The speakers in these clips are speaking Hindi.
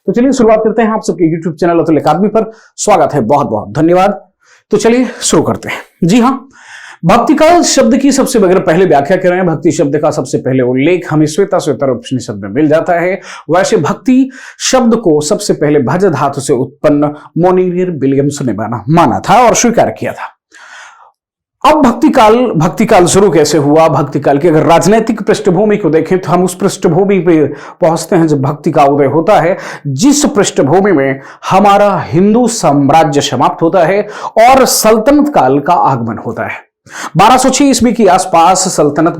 तो चलिए शुरुआत करते हैं। आप सबके YouTube चैनल अतुल अकादमी पर स्वागत है, बहुत बहुत धन्यवाद। तो चलिए शुरू करते हैं। जी हाँ, भक्ति काल शब्द की सबसे अगर पहले व्याख्या करें, भक्ति शब्द का सबसे पहले उल्लेख हमें श्वेताश्वतर उपनिषद में मिल जाता है। वैसे भक्ति शब्द को सबसे पहले भज धातु से उत्पन्न मोनियर विलियम्स ने माना था और स्वीकार किया था। अब भक्ति काल शुरू कैसे हुआ? भक्ति काल की अगर राजनीतिक पृष्ठभूमि को देखें तो हम उस पृष्ठभूमि पे पहुंचते हैं जब भक्ति का उदय होता है, जिस पृष्ठभूमि में हमारा हिंदू साम्राज्य समाप्त होता है और सल्तनत काल का आगमन होता है। 1206 ईस्वी के आसपास सल्तनत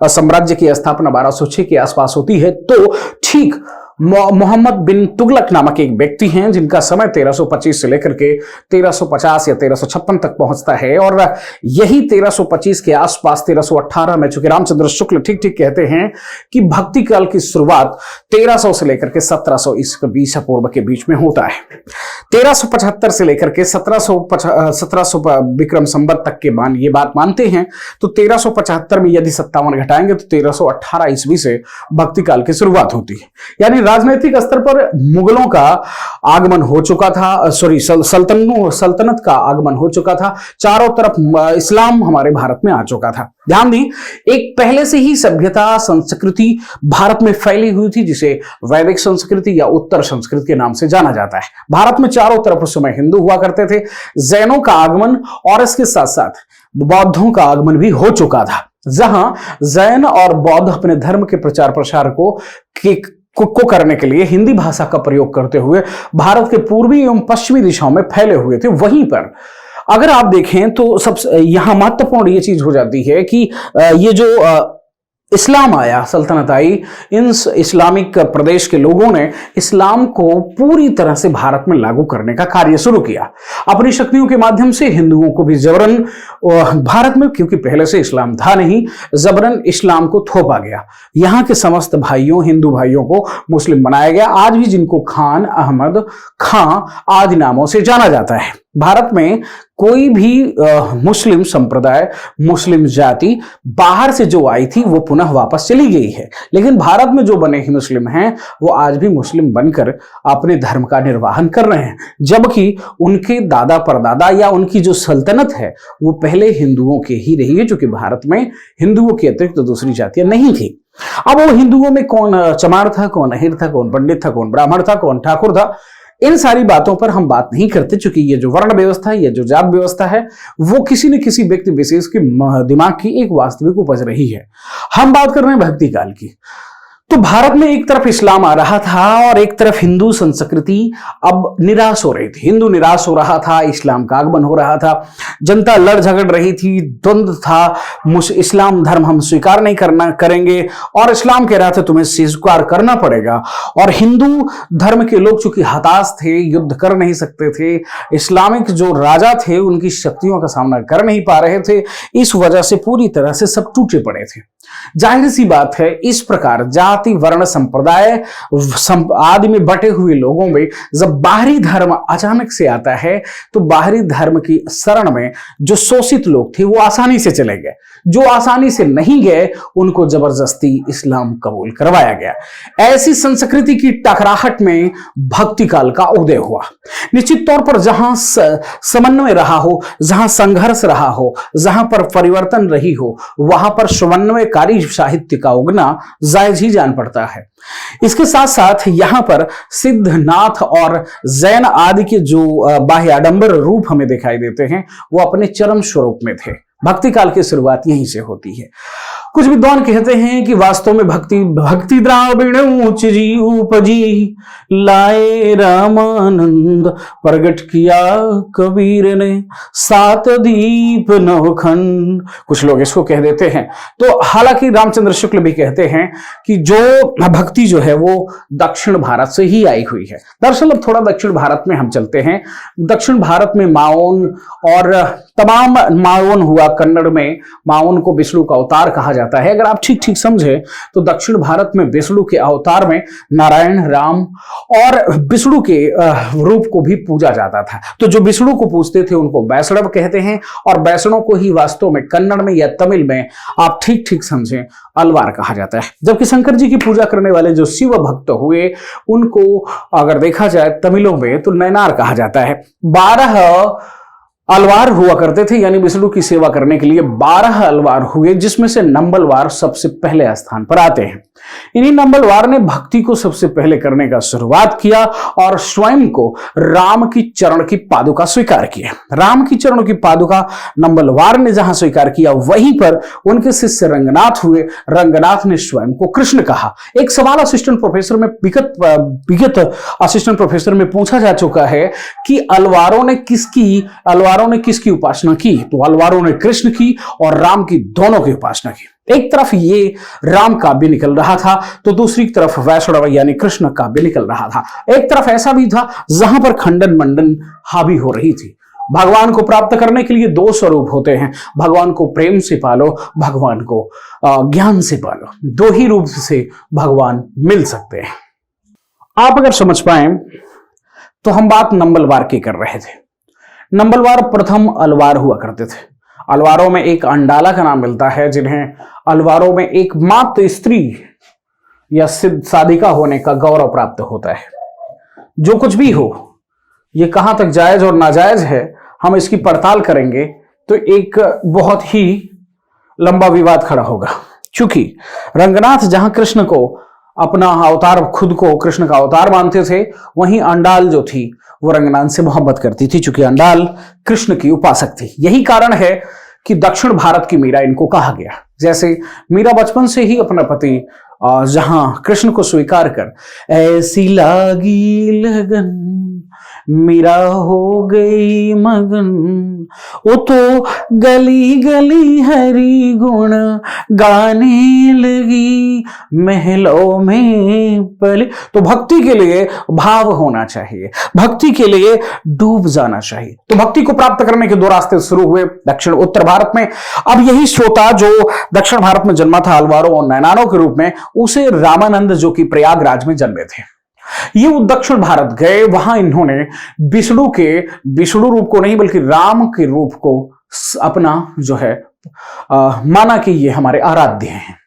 साम्राज्य की स्थापना 1206 के आसपास होती है। तो ठीक मोहम्मद बिन तुगलक नामक एक व्यक्ति हैं जिनका समय 1325 से लेकर के 1350 या 1356 तक पहुंचता है और यही 1325 के आसपास 1318 में, चूंकि रामचंद्र शुक्ल ठीक कहते हैं कि भक्ति काल की शुरुआत 1300 से लेकर के 1700 ईसा पूर्व के बीच में होता है। 1375 से लेकर के 1700 विक्रम संवत तक के ये बात मानते हैं तो 1375 में यदि 57 घटाएंगे तो 1318 ईस्वी से भक्ति काल की शुरुआत होती है। यानी राजनीतिक स्तर पर मुगलों का आगमन हो चुका था, सल्तनत का आगमन हो चुका था, चारों तरफ इस्लाम हमारे भारत में आ चुका था। ध्यान दी, एक पहले से ही सभ्यता संस्कृति भारत में फैली हुई थी जिसे वैदिक संस्कृति या उत्तर संस्कृति के नाम से जाना जाता है। भारत में चारों तरफ उस समय हिंदू हुआ करते थे। जैनों का आगमन और इसके साथ साथ बौद्धों का आगमन भी हो चुका था, जहां जैन और बौद्ध अपने धर्म के प्रचार प्रसार को करने के लिए हिंदी भाषा का प्रयोग करते हुए भारत के पूर्वी एवं पश्चिमी दिशाओं में फैले हुए थे। वहीं पर अगर आप देखें तो सबसे यहां महत्वपूर्ण ये चीज हो जाती है कि ये जो इस्लाम आया, सल्तनत आई, इन इस्लामिक प्रदेश के लोगों ने इस्लाम को पूरी तरह से भारत में लागू करने का कार्य शुरू किया। अपनी शक्तियों के माध्यम से हिंदुओं को भी जबरन भारत में, क्योंकि पहले से इस्लाम था नहीं, जबरन इस्लाम को थोपा गया। यहाँ के समस्त हिंदू भाइयों को मुस्लिम बनाया गया। आज भी जिनको खान, अहमद, खां आदि नामों से जाना जाता है। भारत में कोई भी मुस्लिम संप्रदाय, मुस्लिम जाति बाहर से जो आई थी वो पुनः वापस चली गई है, लेकिन भारत में जो बने ही मुस्लिम हैं वो आज भी मुस्लिम बनकर अपने धर्म का निर्वाहन कर रहे हैं, जबकि उनके दादा परदादा या उनकी जो सल्तनत है वो पहले हिंदुओं के ही रही है, क्योंकि भारत में हिंदुओं के अतिरिक्त तो दूसरी जातियां नहीं थी। अब वो हिंदुओं में कौन चमार था, कौन अहिर था, कौन पंडित था, कौन ब्राह्मण था, कौन ठाकुर था, इन सारी बातों पर हम बात नहीं करते, क्योंकि ये जो वर्ण व्यवस्था है, ये जो जात व्यवस्था है, वो किसी न किसी व्यक्ति विशेष के दिमाग की एक वास्तविक उपज रही है। हम बात कर रहे हैं भक्ति काल की। तो भारत में एक तरफ इस्लाम आ रहा था और एक तरफ हिंदू संस्कृति अब निराश हो रही थी। हिंदू निराश हो रहा था, इस्लाम का आगमन हो रहा था, जनता लड़ झगड़ रही थी, द्वंद्व था, इस्लाम धर्म हम स्वीकार नहीं करेंगे और इस्लाम कह रहा था तुम्हें स्वीकार करना पड़ेगा। और हिंदू धर्म के लोग चूंकि हताश थे, युद्ध कर नहीं सकते थे, इस्लामिक जो राजा थे उनकी शक्तियों का सामना कर नहीं पा रहे थे, इस वजह से पूरी तरह से सब टूटे पड़े थे। जाहिर सी बात है, इस प्रकार जाति, वर्ण, संप्रदाय आदि में बटे हुए लोगों में जब बाहरी धर्म अचानक से आता है तो बाहरी धर्म की शरण में जो शोषित लोग थे वो आसानी से चले गए, जो आसानी से नहीं गए उनको जबरदस्ती इस्लाम कबूल करवाया गया। ऐसी संस्कृति की टकराहट में भक्ति काल का उदय हुआ। निश्चित तौर पर जहां समन्वय रहा हो, जहां संघर्ष रहा हो, जहां पर परिवर्तन रही हो, वहां पर समन्वयकारी साहित्य का उगना जायज ही जान पड़ता है। इसके साथ साथ यहां पर सिद्धनाथ और जैन आदि के जो बाह्य आडंबर रूप हमें दिखाई देते हैं वो अपने चरम स्वरूप में थे। भक्ति काल की शुरुआत यहीं से होती है। कुछ विद्वान कहते हैं कि वास्तव में भक्ति द्राविण ऊंच जी उपजी, लाए रामानंद प्रगट किया कबीर ने, सात दीप नवखंड, कुछ लोग इसको कह देते हैं। तो हालांकि रामचंद्र शुक्ल भी कहते हैं कि जो भक्ति जो है वो दक्षिण भारत से ही आई हुई है। दरअसल अब थोड़ा दक्षिण भारत में हम चलते हैं। दक्षिण भारत में माओन और तमाम मावन हुआ, कन्नड़ में मावन को विष्णु का अवतार कहा जाता है। अगर आप ठीक ठीक समझे तो दक्षिण भारत में विष्णु के अवतार में नारायण, राम और विष्णु के रूप को भी पूजा जाता था। तो जो विष्णु को पूजते थे उनको वैष्णव कहते हैं, और वैष्णव को ही वास्तव में कन्नड़ में या तमिल में आप ठीक ठीक समझे अलवार कहा जाता है। जबकि शंकर जी की पूजा करने वाले जो शिव भक्त हुए उनको अगर देखा जाए तमिलों में तो नैनार कहा जाता है। 12 अलवार हुआ करते थे, यानी विष्णु की सेवा करने के लिए 12 अलवार हुए, जिसमें से नंबलवार सबसे पहले स्थान पर आते हैं। इन्हीं नंबलवार ने भक्ति को सबसे पहले करने का शुरुआत किया और स्वयं को राम की चरण की पादुका स्वीकार किया। राम की चरणों की पादुका नंबलवार ने जहां स्वीकार किया, वहीं पर उनके शिष्य रंगनाथ हुए। रंगनाथ ने स्वयं को कृष्ण कहा। एक सवाल असिस्टेंट प्रोफेसर में विगत असिस्टेंट प्रोफेसर में पूछा जा चुका है कि अलवारों ने किसकी उपासना की, तो अलवारों ने कृष्ण की और राम की, दोनों की उपासना की। एक तरफ ये राम काव्य निकल रहा था तो दूसरी तरफ वैष्णव यानी कृष्ण काव्य निकल रहा था। एक तरफ ऐसा भी था जहां पर खंडन मंडन हावी हो रही थी। भगवान को प्राप्त करने के लिए 2 स्वरूप होते हैं, भगवान को प्रेम से पालो, भगवान को ज्ञान से पालो। 2 ही रूप से भगवान मिल सकते हैं। आप अगर समझ पाए तो हम बात नंबलवार की कर रहे थे। नंबलवार प्रथम अलवार हुआ करते थे। अलवारों में एक अंडाला का नाम मिलता है, जिन्हें अलवारों में एकमात्र स्त्री या सिद्ध साधिका होने का गौरव प्राप्त होता है। जो कुछ भी हो, ये कहां तक जायज और नाजायज है हम इसकी पड़ताल करेंगे तो एक बहुत ही लंबा विवाद खड़ा होगा। क्योंकि रंगनाथ जहां कृष्ण को अपना अवतार, खुद को कृष्ण का अवतार मानते थे, वहीं अंडाल जो थी वो रंगनाथ से मोहब्बत करती थी, चूंकि अंडाल कृष्ण की उपासक थी। यही कारण है कि दक्षिण भारत की मीरा इनको कहा गया। जैसे मीरा बचपन से ही अपना पति जहां कृष्ण को स्वीकार कर ऐसी लागी लगन मीरा हो गई मगन, वो तो गली गली हरि गुण गाने लगी महलों में पले। तो भक्ति के लिए भाव होना चाहिए, भक्ति के लिए डूब जाना चाहिए। तो भक्ति को प्राप्त करने के 2 रास्ते शुरू हुए दक्षिण उत्तर भारत में। अब यही श्रोता जो दक्षिण भारत में जन्मा था अलवारों और नैनारों के रूप में, उसे रामानंद जो कि प्रयागराज में जन्मे थे, ये दक्षिण भारत गए। वहां इन्होंने विष्णु रूप को नहीं बल्कि राम के रूप को अपना जो है माना कि ये हमारे आराध्य हैं।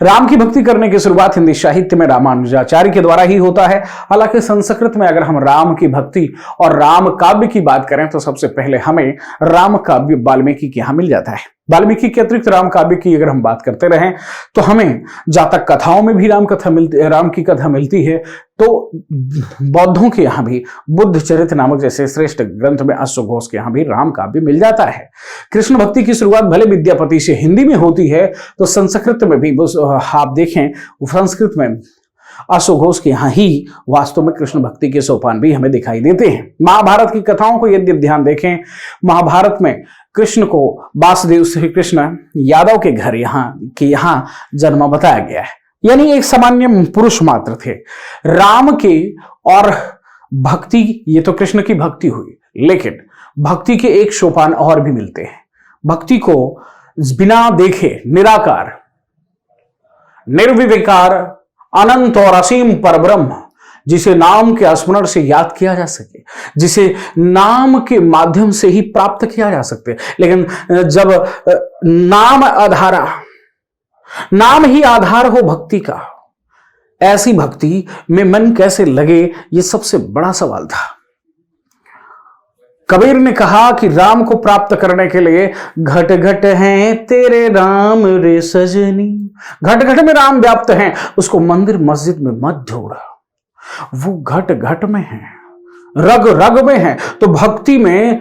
राम की भक्ति करने की शुरुआत हिंदी साहित्य में रामानुजाचार्य के द्वारा ही होता है। हालांकि संस्कृत में अगर हम राम की भक्ति और राम काव्य की बात करें तो सबसे पहले हमें राम काव्य वाल्मीकि के यहां मिल जाता है। वाल्मीकि के अतिरिक्त राम काव्य की अगर हम बात करते रहें तो हमें जातक कथाओं में भी राम की कथा मिलती है, तो बौद्धों के यहां भी बुद्ध चरित्र नामक जैसे श्रेष्ठ ग्रंथ में अश्वघोष के यहां भी राम काव्य मिल जाता है। कृष्ण भक्ति की शुरुआत भले विद्यापति से हिंदी में होती है, तो संस्कृत में भी आप देखें, संस्कृत में अश्वघोष के यहां ही वास्तव में कृष्ण भक्ति के सोपान भी हमें दिखाई देते हैं। महाभारत की कथाओं को यदि ध्यान देखें, महाभारत में कृष्ण को वासुदेव श्री कृष्ण यादव के घर यहाँ जन्म बताया गया है, यानी एक सामान्य पुरुष मात्र थे। राम के और भक्ति, ये तो कृष्ण की भक्ति हुई, लेकिन भक्ति के एक सोपान और भी मिलते हैं। भक्ति को बिना देखे निराकार, निर्विकार, अनंत और असीम परब्रह्म, जिसे नाम के स्मरण से याद किया जा सके, जिसे नाम के माध्यम से ही प्राप्त किया जा सकते। लेकिन जब नाम ही आधार हो भक्ति का, ऐसी भक्ति में मन कैसे लगे, ये सबसे बड़ा सवाल था। कबीर ने कहा कि राम को प्राप्त करने के लिए घट घट हैं तेरे राम रे सजनी, घट घट में राम व्याप्त हैं, उसको मंदिर मस्जिद में मत ढूंढ, वो घट घट में है, रग रग में है। तो भक्ति में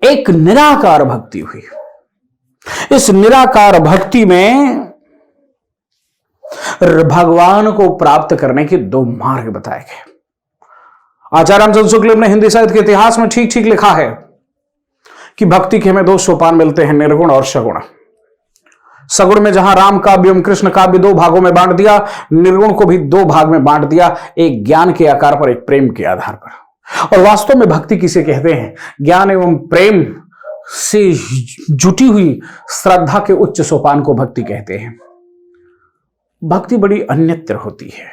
एक निराकार भक्ति हुई। इस निराकार भक्ति में भगवान को प्राप्त करने के 2 मार्ग बताए गए। आचार्य रामचंद्र शुक्ल ने हिंदी साहित्य के इतिहास में ठीक ठीक लिखा है कि भक्ति के हमें 2 सोपान मिलते हैं, निर्गुण और सगुण। सगुण में जहां राम काव्य एवं कृष्ण काव्य 2 भागों में बांट दिया, निर्गुण को भी 2 भाग में बांट दिया, एक ज्ञान के आकार पर, एक प्रेम के आधार पर। और वास्तव में भक्ति किसे कहते हैं? ज्ञान एवं प्रेम से जुटी हुई श्रद्धा के उच्च सोपान को भक्ति कहते हैं। भक्ति बड़ी अन्यत्र होती है,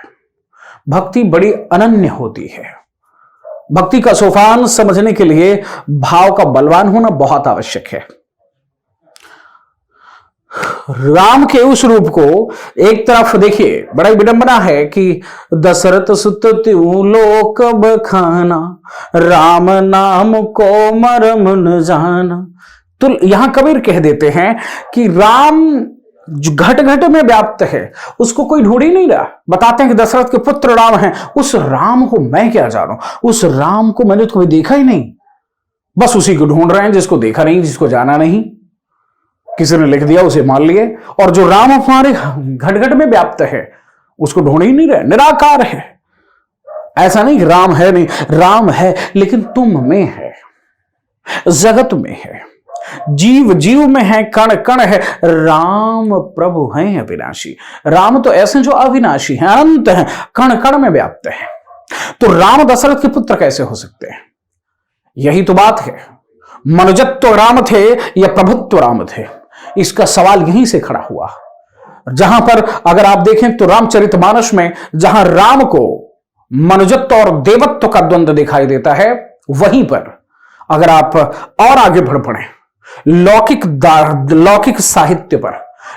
भक्ति बड़ी अनन्य होती है। भक्ति का सोपान समझने के लिए भाव का बलवान होना बहुत आवश्यक है। राम के उस रूप को एक तरफ देखिए, बड़ा विडंबना है कि दशरथ सुत त्यों लोक बखाना, राम नाम को मरम न जाना। तो यहां कबीर कह देते हैं कि राम घट घट में व्याप्त है, उसको कोई ढूंढ ही नहीं रहा। बताते हैं कि दशरथ के पुत्र राम हैं, उस राम को मैं क्या जानूं, उस राम को मैंने तो कभी देखा ही नहीं, बस उसी को ढूंढ रहे हैं जिसको देखा नहीं, जिसको जाना नहीं, किसी ने लिख दिया उसे मान लिए। और जो राम हमारे घट घट में व्याप्त है उसको ढूंढ ही नहीं रहे, निराकार है। ऐसा नहीं कि राम है नहीं, राम है लेकिन तुम में है, जगत में है, जीव जीव में है, कण कण है। राम प्रभु हैं अविनाशी। राम तो ऐसे जो अविनाशी हैं, अनंत हैं, कण कण में व्याप्त हैं। तो राम दशरथ के पुत्र कैसे हो सकते हैं? यही तो बात है। मनुजत्व राम थे या प्रभुत्व राम थे, इसका सवाल यहीं से खड़ा हुआ। जहां पर अगर आप देखें तो रामचरितमानस में जहां राम को मनुजत्व और देवत्व का द्वंद्व दिखाई देता है, वहीं पर अगर आप और आगे बढ़ पड़े लौकिक साहित्य पर,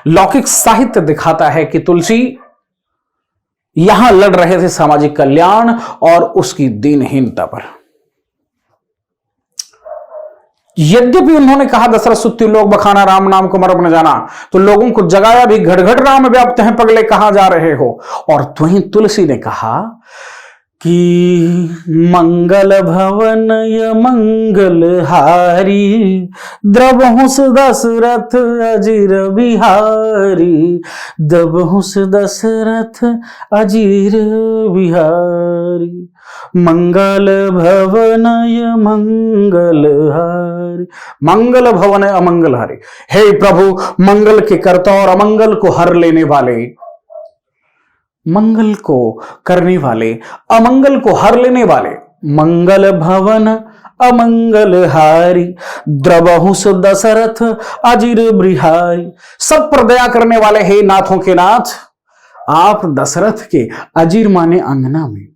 लौकिक साहित्य दिखाता है कि तुलसी यहां लड़ रहे थे सामाजिक कल्याण और उसकी दीनहीनता पर। यद्यपि उन्होंने कहा दशरथ सुत त्यों लोक बखाना, राम नाम को मरम न जाना, तो लोगों को जगाया भी, घट घट राम व्याप्त हैं, पगले कहां जा रहे हो। और वहीं तुलसी ने कहा कि मंगल भवन य मंगल हारी, द्रवहुस दशरथ अजीर बिहारी, द्रवहुस दशरथ अजीर बिहारी, मंगल भवन य मंगल हारी। मंगल भवन अमंगल हारी, हे प्रभु मंगल के कर्ता और अमंगल को हर लेने वाले, मंगल को करने वाले, अमंगल को हर लेने वाले, मंगल भवन अमंगल हारी, द्रवहुस दशरथ अजीर बिहारी। सब पर दया करने वाले हे नाथों के नाथ, आप दशरथ के अजीर माने अंगना में,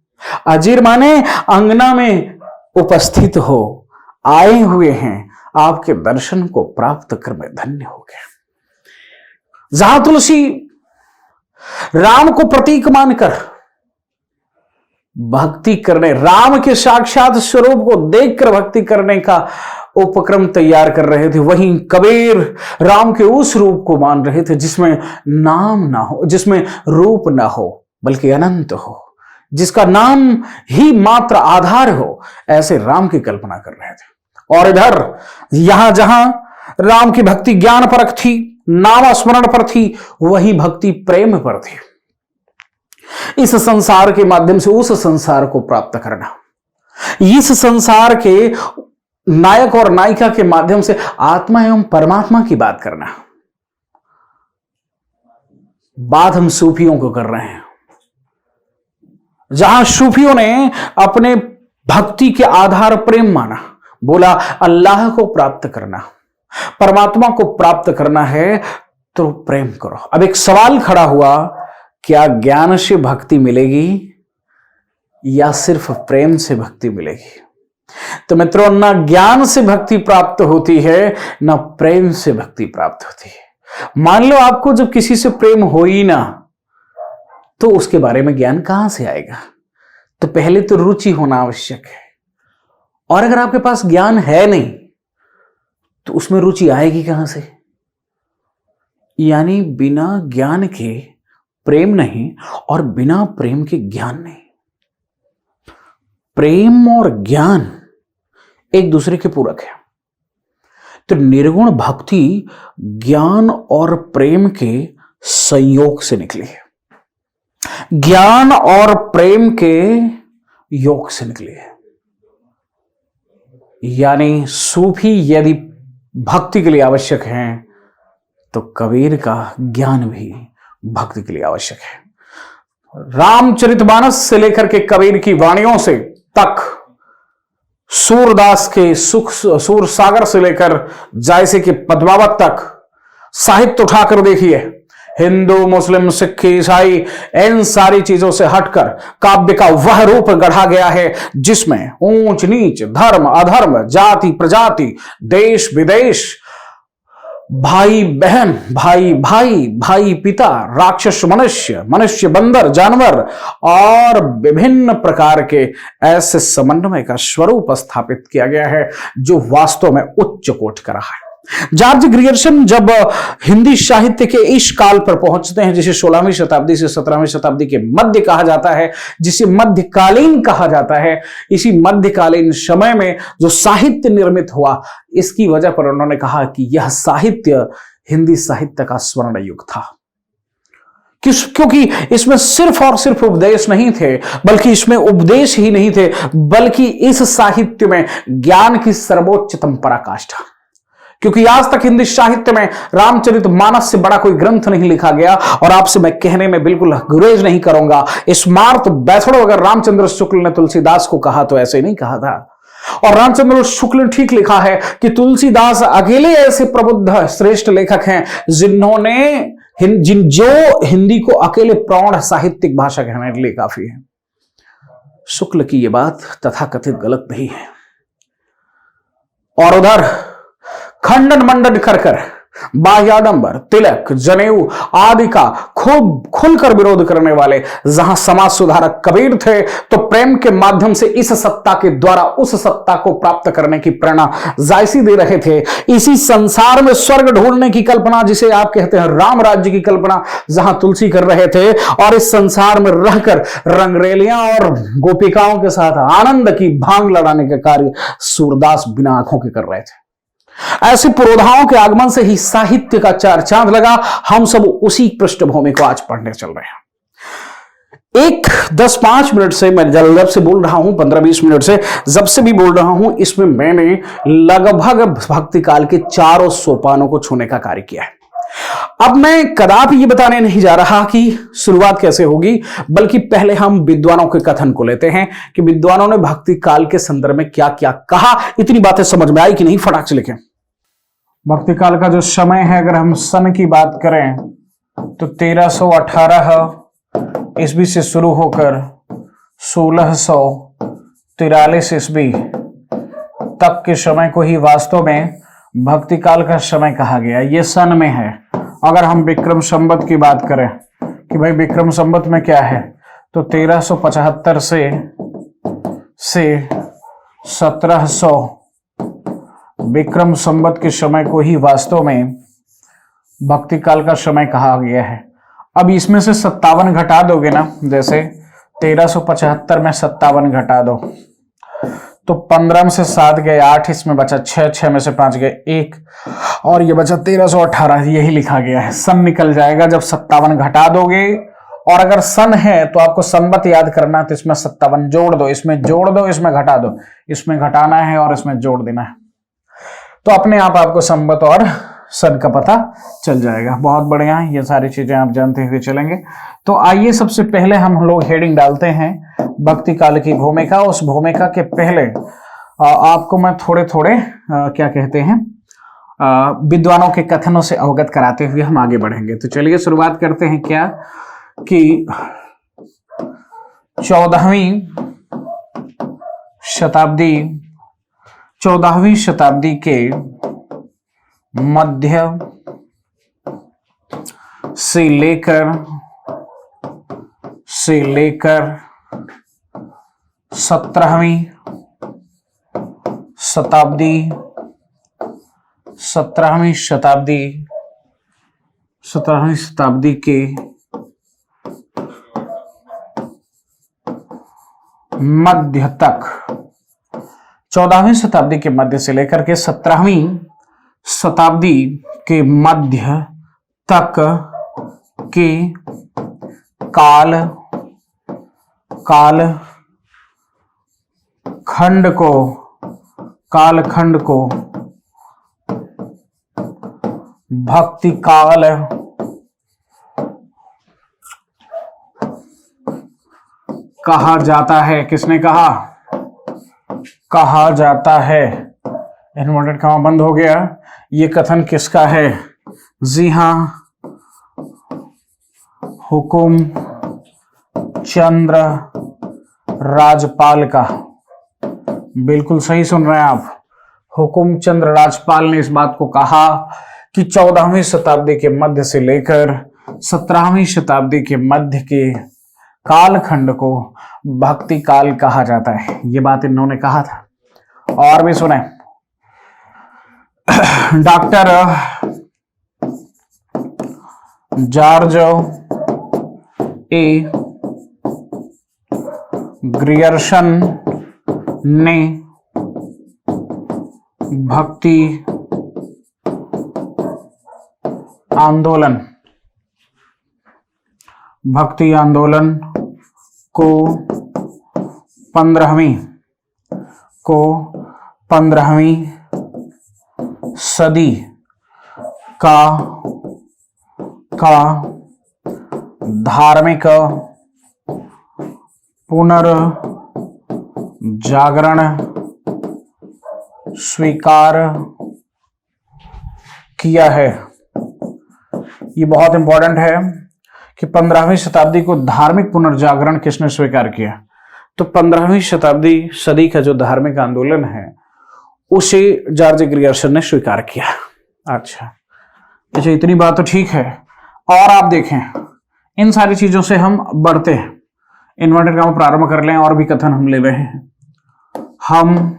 अजीर माने अंगना में उपस्थित हो, आए हुए हैं, आपके दर्शन को प्राप्त कर मैं धन्य हो गया। जहां तुलसी राम को प्रतीक मानकर भक्ति करने, राम के साक्षात स्वरूप को देखकर भक्ति करने का उपक्रम तैयार कर रहे थे, वहीं कबीर राम के उस रूप को मान रहे थे जिसमें नाम ना हो, जिसमें रूप ना हो, बल्कि अनंत हो, जिसका नाम ही मात्र आधार हो, ऐसे राम की कल्पना कर रहे थे। और इधर यहां जहां राम की भक्ति ज्ञान परक थी, नाम स्मरण पर थी, वही भक्ति प्रेम पर थी। इस संसार के माध्यम से उस संसार को प्राप्त करना, इस संसार के नायक और नायिका के माध्यम से आत्मा एवं परमात्मा की बात करना। बात हम सूफियों को कर रहे हैं, जहां सूफियों ने अपने भक्ति के आधार प्रेम माना, बोला अल्लाह को प्राप्त करना, परमात्मा को प्राप्त करना है तो प्रेम करो। अब एक सवाल खड़ा हुआ, क्या ज्ञान से भक्ति मिलेगी या सिर्फ प्रेम से भक्ति मिलेगी? तो मित्रों, ना ज्ञान से भक्ति प्राप्त होती है, ना प्रेम से भक्ति प्राप्त होती है। मान लो आपको जब किसी से प्रेम हो ही ना, तो उसके बारे में ज्ञान कहां से आएगा? तो पहले तो रुचि होना आवश्यक है, और अगर आपके पास ज्ञान है नहीं तो उसमें रुचि आएगी कहां से? यानी बिना ज्ञान के प्रेम नहीं, और बिना प्रेम के ज्ञान नहीं। प्रेम और ज्ञान एक दूसरे के पूरक है। तो निर्गुण भक्ति ज्ञान और प्रेम के संयोग से निकली है, ज्ञान और प्रेम के योग से निकली है। यानी सूफी यदि भक्ति के लिए आवश्यक हैं, तो कबीर का ज्ञान भी भक्ति के लिए आवश्यक है। रामचरितमानस से लेकर के कबीर की वाणियों से तक सूरदास के सूर सागर से लेकर जायसे के पद्मावत तक साहित्य उठाकर देखिए। हिंदू, मुस्लिम, सिख, ईसाई, इन सारी चीजों से हटकर काव्य का वह रूप गढ़ा गया है जिसमें ऊंच नीच, धर्म अधर्म, जाति प्रजाति, देश विदेश, भाई बहन, भाई भाई, भाई पिता, राक्षस मनुष्य, मनुष्य बंदर, जानवर और विभिन्न प्रकार के ऐसे समन्वय का स्वरूप स्थापित किया गया है जो वास्तव में उच्च कोटि का रहा है। जॉर्ज ग्रियर्सन जब हिंदी साहित्य के इस काल पर पहुंचते हैं जिसे 16वीं शताब्दी से 17वीं शताब्दी के मध्य कहा जाता है, जिसे मध्यकालीन कहा जाता है, इसी मध्यकालीन समय में जो साहित्य निर्मित हुआ, इसकी वजह पर उन्होंने कहा कि यह साहित्य हिंदी साहित्य का स्वर्ण युग था। क्योंकि इसमें सिर्फ और सिर्फ उपदेश नहीं थे, बल्कि इसमें उपदेश ही नहीं थे, बल्कि इस साहित्य में ज्ञान की सर्वोच्चतम पराकाष्ठा। क्योंकि आज तक हिंदी साहित्य में रामचरितमानस से बड़ा कोई ग्रंथ नहीं लिखा गया, और आपसे मैं कहने में बिल्कुल गुरेज नहीं करूंगा, स्मार्त बैठड़ो अगर रामचंद्र शुक्ल ने तुलसीदास को कहा तो ऐसे नहीं कहा था। और रामचंद्र शुक्ल ने ठीक लिखा है कि तुलसीदास अकेले ऐसे प्रबुद्ध श्रेष्ठ लेखक हैं जिन्होंने जो हिंदी को अकेले प्रौढ़ साहित्यिक भाषा कहने के लिए काफी है। शुक्ल की यह बात तथाकथित गलत नहीं है। और उधर खंडन मंडन कर बाह्याडंबर, तिलक, जनेऊ आदि का खूब खुलकर विरोध करने वाले जहां समाज सुधारक कबीर थे, तो प्रेम के माध्यम से इस सत्ता के द्वारा उस सत्ता को प्राप्त करने की प्रेरणा जायसी दे रहे थे। इसी संसार में स्वर्ग ढूंढने की कल्पना, जिसे आप कहते हैं राम राज्य की कल्पना, जहां तुलसी कर रहे थे, और इस संसार में रहकर रंगरेलियां और गोपिकाओं के साथ आनंद की भांग लड़ाने का कार्य सूरदास बिना आंखों के कर रहे थे। ऐसे पुरोधाओं के आगमन से ही साहित्य का चार चांद लगा। हम सब उसी पृष्ठभूमि को आज पढ़ने चल रहे हैं। 10-5 मिनट से मैं जब से बोल रहा हूं, 15-20 मिनट से जब से भी बोल रहा हूं, इसमें मैंने लगभग भक्ति काल के चारों सोपानों को छूने का कार्य किया है। अब मैं कदापि ये बताने नहीं जा रहा कि शुरुआत कैसे होगी, बल्कि पहले हम विद्वानों के कथन को लेते हैं कि विद्वानों ने भक्ति काल के संदर्भ में क्या क्या कहा। इतनी बातें समझ में आई कि नहीं, फटाक से लिखें। भक्ति काल का जो समय है, अगर हम सन की बात करें तो 1318 ईस्वी से शुरू होकर 1643 ईस्वी तक के समय को ही वास्तव में भक्ति काल का समय कहा गया। ये सन में है। अगर हम विक्रम संवत की बात करें कि भाई विक्रम संवत में क्या है, तो 1375 से 1700 विक्रम संवत के समय को ही वास्तव में भक्ति काल का समय कहा गया है। अब इसमें से 57 घटा दोगे ना, जैसे 1375 में 57 घटा दो तो 15 में से 7 गए 8, इसमें बचा 6 में से 5 गए 1, और ये बचा 1318। यही लिखा गया है। सन निकल जाएगा जब 57 घटा दोगे। और अगर सन है तो आपको संवत याद करना, तो इसमें 57 जोड़ दो, इसमें जोड़ दो, इसमें घटा दो, इसमें घटाना है और इसमें जोड़ देना है, तो अपने आप आपको संवत और सन का पता चल जाएगा। बहुत बढ़िया, ये सारी चीजें आप जानते हुए चलेंगे। तो आइए सबसे पहले हम लोग हेडिंग डालते हैं भक्ति काल की भूमिका। उस भूमिका के पहले आपको मैं थोड़े क्या कहते हैं विद्वानों के कथनों से अवगत कराते हुए हम आगे बढ़ेंगे। तो चलिए शुरुआत करते हैं क्या कि 14वीं शताब्दी के मध्य से लेकर 17वीं शताब्दी के मध्य तक, 14वीं शताब्दी के मध्य से लेकर के 17वीं शताब्दी के मध्य तक के कालखंड को भक्ति काल कहा जाता है। किसने कहा? कहा जाता है। इन्वर्टेड कॉमा बंद हो गया। ये कथन किसका है? जी हां, हुकुम चंद्र राजपाल का। बिल्कुल सही सुन रहे हैं आप। हुकुम चंद्र राजपाल ने इस बात को कहा कि 14वीं शताब्दी के मध्य से लेकर 17वीं शताब्दी के मध्य के कालखंड को भक्ति काल कहा जाता है। ये बात इन्होंने कहा था। और भी सुने, डॉक्टर जॉर्ज ए ग्रियर्सन ने भक्ति आंदोलन को 15वीं सदी का धार्मिक पुनर्जागरण स्वीकार किया है। ये बहुत इंपॉर्टेंट है कि 15वीं शताब्दी को धार्मिक पुनर्जागरण किसने स्वीकार किया? तो 15वीं शताब्दी सदी का जो धार्मिक आंदोलन है उसे जॉर्ज ग्रियर्सन ने स्वीकार किया। अच्छा, इतनी बात तो ठीक है। और आप देखें, इन सारी चीजों से हम बढ़ते हैं, इन्वर्टेड कॉमा प्रारंभ कर लें। और भी कथन हम ले रहे हैं। हम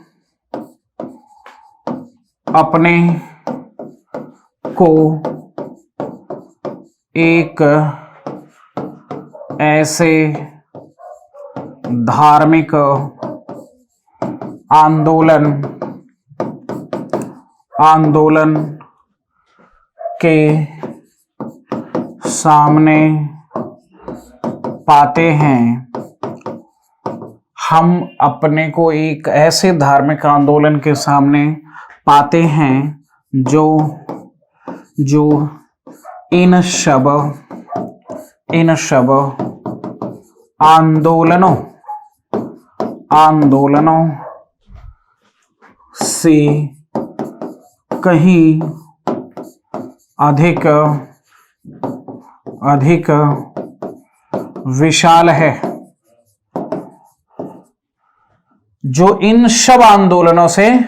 अपने को एक ऐसे धार्मिक आंदोलन के सामने पाते हैं। हम अपने को एक ऐसे धार्मिक आंदोलन के सामने पाते हैं जो इन सब आंदोलनों से कहीं अधिक विशाल है, जो इन सब आंदोलनों से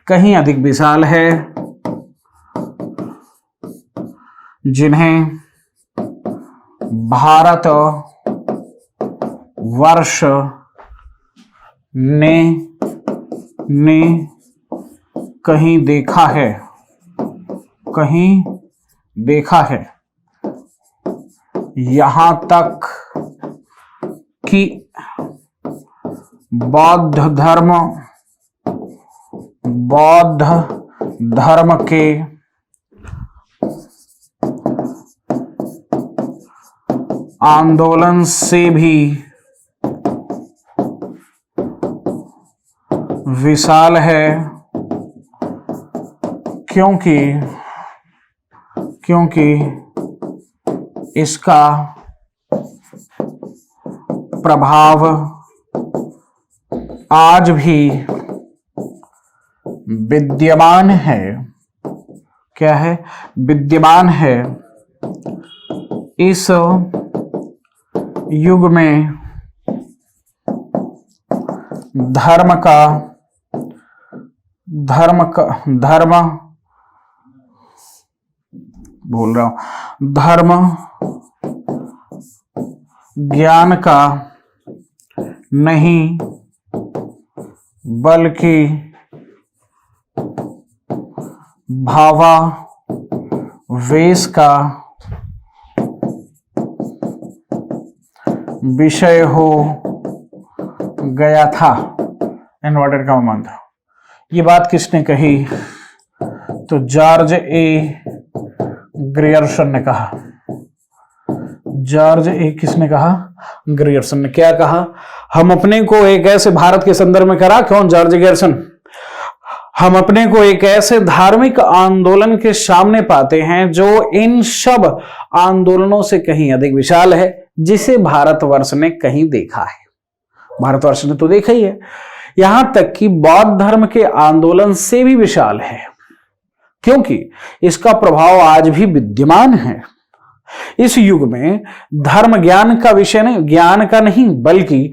कहीं अधिक विशाल है, जिन्हें भारत वर्ष ने कहीं देखा है, यहां तक कि बौद्ध धर्म के आंदोलन से भी विशाल है, क्योंकि इसका प्रभाव आज भी विद्यमान है। क्या है? विद्यमान है। इस युग में धर्म ज्ञान का नहीं बल्कि भावावेश का विषय हो गया था। इन्वर्टेड कॉमा बंद। ये बात किसने कही? तो जॉर्ज ए ग्रियर्सन ने कहा। जॉर्ज ए किसने कहा? ग्रियर्सन ने। क्या कहा? हम अपने को एक ऐसे भारत के संदर्भ में करा। कौन? George Grierson. हम अपने को एक ऐसे धार्मिक आंदोलन के सामने पाते हैं जो इन सब आंदोलनों से कहीं अधिक विशाल है, जिसे भारतवर्ष ने कहीं देखा है। भारतवर्ष ने तो देखा ही है। यहां तक कि बौद्ध धर्म के आंदोलन से भी विशाल है, क्योंकि इसका प्रभाव आज भी विद्यमान है। इस युग में धर्म ज्ञान का विषय नहीं, ज्ञान का नहीं, बल्कि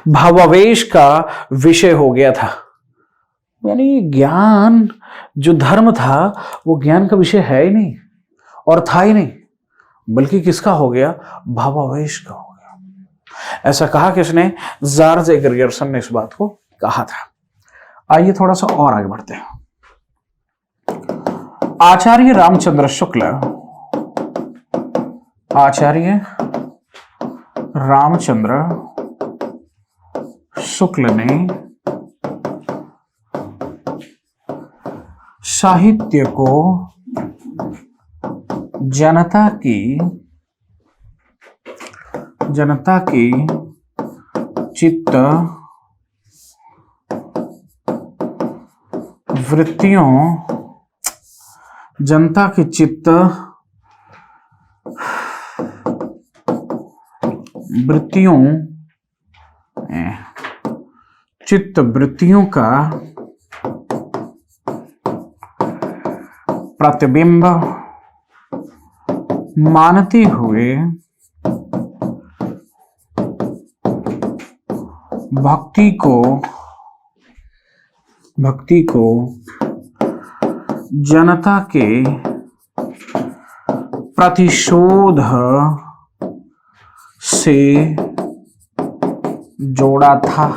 भावावेश का विषय हो गया था। यानी ज्ञान जो धर्म था वो ज्ञान का विषय है ही नहीं और था ही नहीं, बल्कि किसका हो गया? भावावेश का हो गया। ऐसा कहा किसने? जॉर्ज ग्रिगर्सन ने इस बात को कहा था। आइए थोड़ा सा और आगे बढ़ते हैं। आचार्य रामचंद्र शुक्ल, आचार्य रामचंद्र शुक्ल ने साहित्य को जनता की चित्त वृत्तियों, जनता की चित्त वृत्तियों का प्रतिबिंब मानते हुए भक्ति को जनता के प्रतिशोध से जोड़ा था।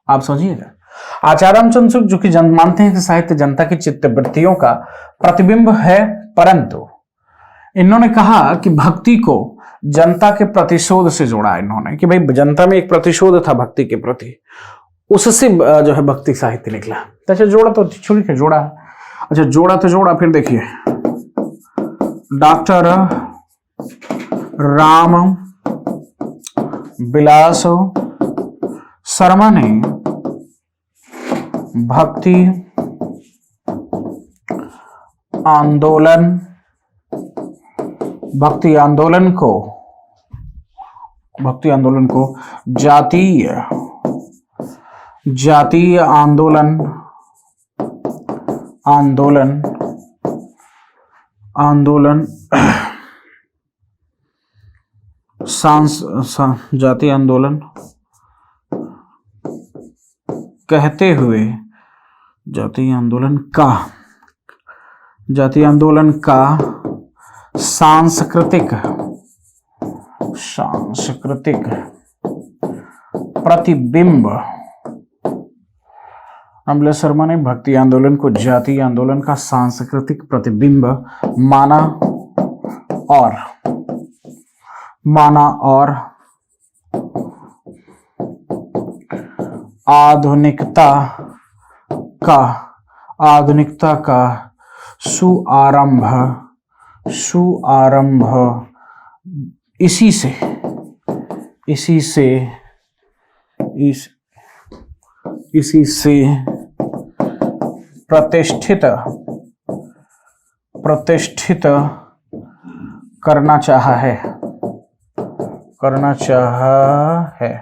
आप समझिएगा, आचार्य रामचंद्र शुक्ल जो कि मानते हैं कि साहित्य जनता की चित्तवृत्तियों का प्रतिबिंब है, परंतु इन्होंने कहा कि भक्ति को जनता के प्रतिशोध से जोड़ा इन्होंने, कि भाई जनता में एक प्रतिशोध था भक्ति के प्रति, उससे जो है भक्ति साहित्य निकला। अच्छा, जोड़ा तो छोड़ के जोड़ा, अच्छा जोड़ा तो जोड़ा। फिर देखिए, डॉक्टर राम विलास शर्मा ने भक्ति आंदोलन को जातीय आंदोलन जातीय आंदोलन कहते हुए जातीय आंदोलन का सांस्कृतिक प्रतिबिंब, रामविलास शर्मा ने भक्ति आंदोलन को जातीय आंदोलन का सांस्कृतिक प्रतिबिंब माना और आधुनिकता का शुआरंभ इसी से प्रतिष्ठित करना चाहा है।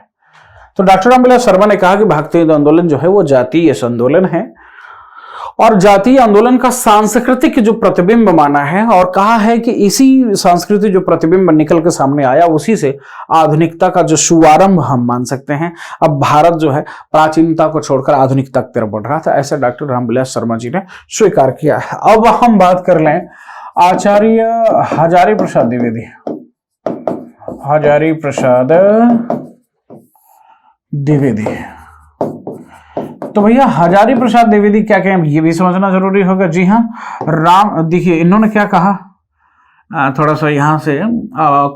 तो डॉक्टर रामविलास शर्मा ने कहा कि भक्ति आंदोलन जो है वो जातीय आंदोलन है और जातीय आंदोलन का सांस्कृतिक जो प्रतिबिंब माना है, और कहा है कि इसी सांस्कृतिक जो प्रतिबिंब निकल के सामने आया उसी से आधुनिकता का जो शुभारंभ हम मान सकते हैं। अब भारत जो है प्राचीनता को छोड़कर आधुनिकता की तरफ बढ़ रहा था, ऐसा डॉक्टर रामविलास शर्मा जी ने स्वीकार किया है। अब हम बात कर लें आचार्य हजारी प्रसाद द्विवेदी। तो भैया हजारी प्रसाद द्विवेदी क्या कहें, ये भी समझना जरूरी होगा। जी हाँ, देखिए इन्होंने क्या कहा, थोड़ा सा यहां से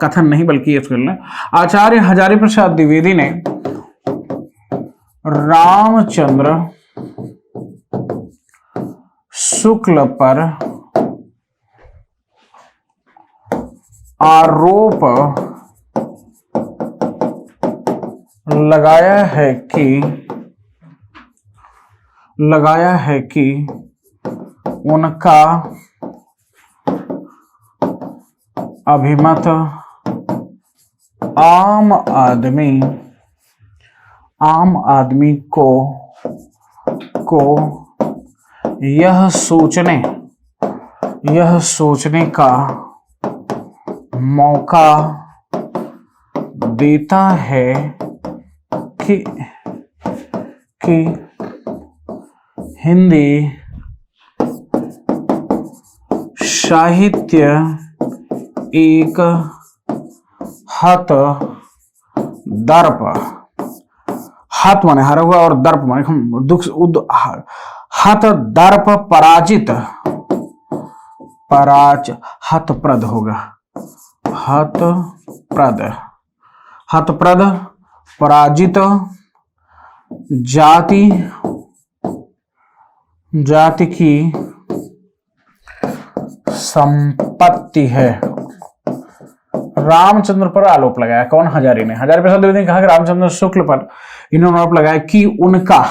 कथन नहीं बल्कि ये सुन लें। आचार्य हजारी प्रसाद द्विवेदी ने रामचंद्र शुक्ल पर आरोप लगाया है कि उनका अभिमत आम आदमी आम आदमी को यह सोचने का मौका देता है कि हिंदी साहित्य एक हत माने हारा हुआ और दर्प माने दुख हत दर्प हतप्रद होगा, हतप्रद पराजित जाति की संपत्ति है। रामचंद्र पर आरोप लगाया, कौन? हजारी ने। हजारी प्रसाद द्विवेदी ने कहा कि रामचंद्र शुक्ल पर इन्होंने आरोप लगाया कि उनका,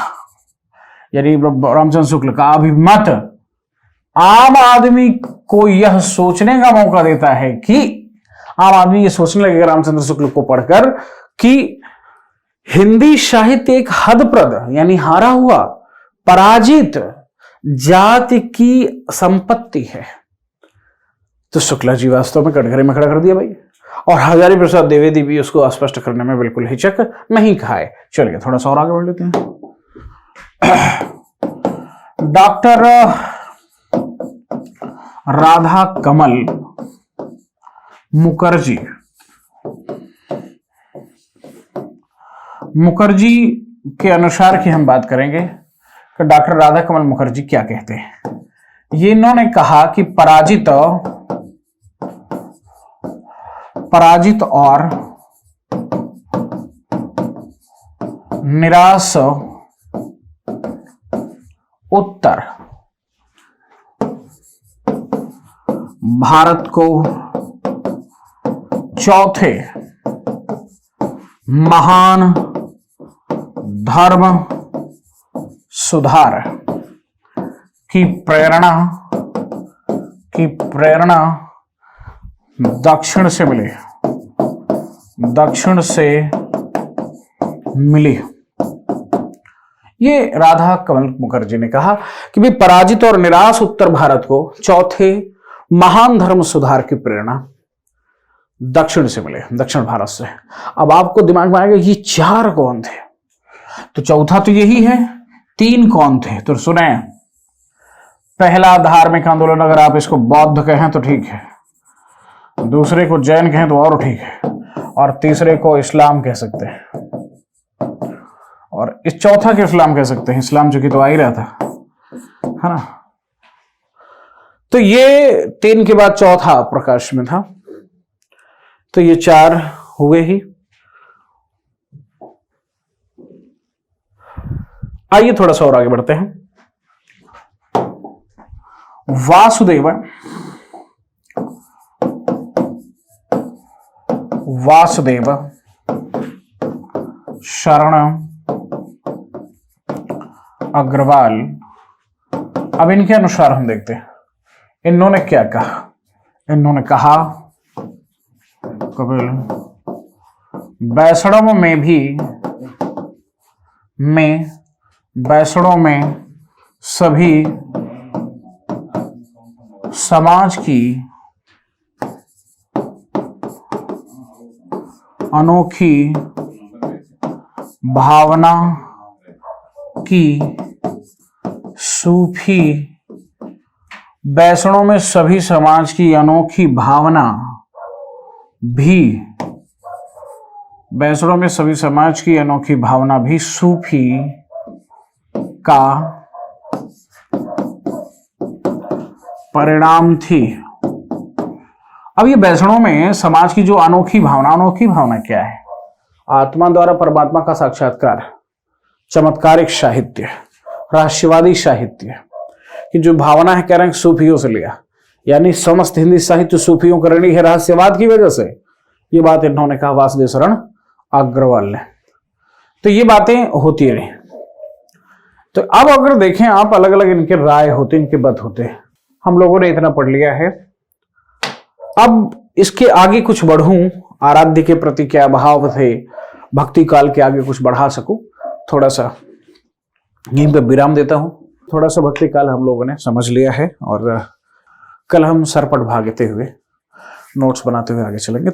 यानी रामचंद्र शुक्ल का अभिमत आम आदमी को यह सोचने का मौका देता है कि आम आदमी ये सोचने लगेगा रामचंद्र शुक्ल को पढ़कर कि हिंदी साहित्य एक हदप्रद यानी हारा हुआ पराजित जाति की संपत्ति है। तो शुक्ला जी वास्तव में कटघरे में खड़ा कर दिया भाई, और हजारी प्रसाद द्विवेदी भी उसको स्पष्ट करने में बिल्कुल हिचक नहीं खाए। चलिए थोड़ा सा और आगे बढ़ लेते हैं। डॉक्टर राधा कमल मुखर्जी के अनुसार की हम बात करेंगे कि डॉक्टर राधा कमल मुखर्जी क्या कहते हैं। ये इन्होंने कहा कि पराजित और निराश उत्तर भारत को चौथे महान धर्म सुधार की प्रेरणा दक्षिण से मिली। ये राधा कमल मुखर्जी ने कहा कि भाई पराजित और निराश उत्तर भारत को चौथे महान धर्म सुधार की प्रेरणा दक्षिण से मिले, दक्षिण भारत से। अब आपको दिमाग में आएगा ये चार कौन थे? तो चौथा तो यही है, तीन कौन थे? तो सुने, पहला धार्मिक आंदोलन, अगर आप इसको बौद्ध कहें तो ठीक है, दूसरे को जैन कहें तो और ठीक है, और तीसरे को इस्लाम कह सकते हैं, और इस चौथा के इस्लाम कह सकते हैं। इस्लाम चूंकि तो आ ही रहा था, है ना। तो ये तीन के बाद चौथा प्रकाश में था। तो ये चार हुए ही। आइए थोड़ा सा और आगे बढ़ते हैं। वासुदेव शरण अग्रवाल, अब इनके अनुसार हम देखते हैं इन्होंने क्या कहा। इन्होंने कहा कपिल बैसड़ों में सभी समाज की अनोखी भावना की सूफी, बैसड़ों में सभी समाज की अनोखी भावना भी, बैसड़ों में सभी समाज की अनोखी भावना भी सूफी का परिणाम थी। अब ये बैसड़ों में समाज की जो अनोखी भावना क्या है? आत्मा द्वारा परमात्मा का साक्षात्कार, चमत्कारिक साहित्य, रहस्यवादी साहित्य की जो भावना है, कह रहे हैं सूफियों से लिया, यानी समस्त हिंदी साहित्य सूफियों का ऋणी है रहस्यवाद की वजह से। ये बात इन्होंने कहा वासुदेव शरण अग्रवाल ने। तो ये बातें होती रही। तो अब अगर देखें आप, अलग अलग इनके राय होते, इनके मत होते। हम लोगों ने इतना पढ़ लिया है। अब इसके आगे कुछ बढ़ूं, आराध्य के प्रति क्या भाव थे, भक्ति काल के आगे कुछ बढ़ा सकूं, थोड़ा सा यहीं पे विराम देता हूं। थोड़ा सा भक्ति काल हम लोगों ने समझ लिया है और कल हम सरपट भागते हुए नोट्स बनाते हुए आगे चलेंगे।